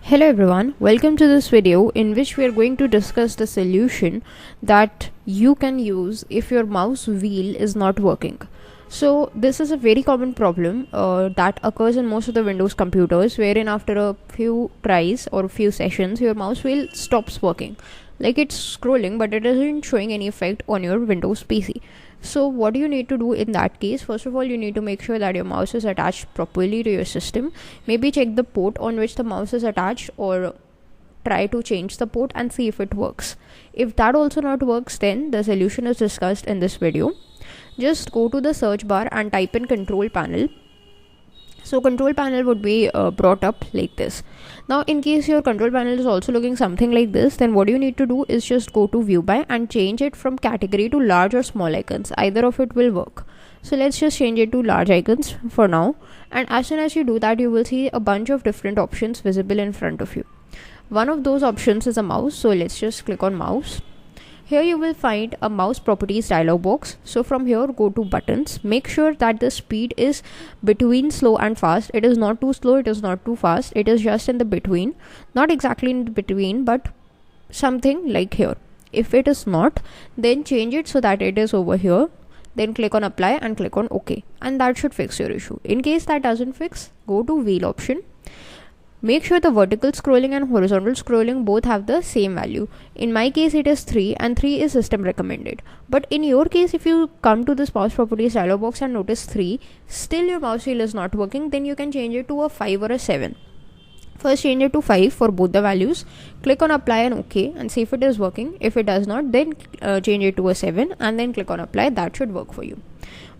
Hello everyone, welcome to this video in which we are going to discuss the solution that you can use if your mouse wheel is not working. So this is a very common problem that occurs in most of the Windows computers, wherein after a few tries or a few sessions your mouse wheel stops working. Like it's scrolling but it isn't showing any effect on your Windows PC. So what do you need to do in that case? First of all, you need to make sure that your mouse is attached properly to your system. Maybe check the port on which the mouse is attached or try to change the port and see if it works. If that also not works, then the solution is discussed in this video. Just go to the search bar and type in control panel. So control panel would be brought up like this. Now in case your control panel is also looking something like this, then what you need to do is just go to view by and change it from category to large or small icons. Either of it will work. So let's just change it to large icons for now, and as soon as you do that, you will see a bunch of different options visible in front of you. One of those options is a mouse, so let's just click on mouse. Here you will find a mouse properties dialog box. So from here, go to buttons. Make sure that the speed is between slow and fast. It is not too slow, it is not too fast. It is just in the between. Not exactly in the between, but something like here. If it is not, then change it so that it is over here. Then click on apply and click on OK. And that should fix your issue. In case that doesn't fix, go to wheel option. Make sure the vertical scrolling and horizontal scrolling both have the same value. In my case it is 3 and 3 is system recommended. But in your case, if you come to this mouse properties dialog box and notice 3, still your mouse wheel is not working, then you can change it to a 5 or a 7. First change it to 5 for both the values. Click on apply and OK and see if it is working. If it does not, then change it to a 7 and then click on apply. That should work for you.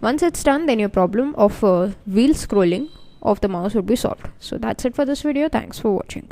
Once it's done, then your problem of wheel scrolling of the mouse would be solved. So that's it for this video. Thanks for watching.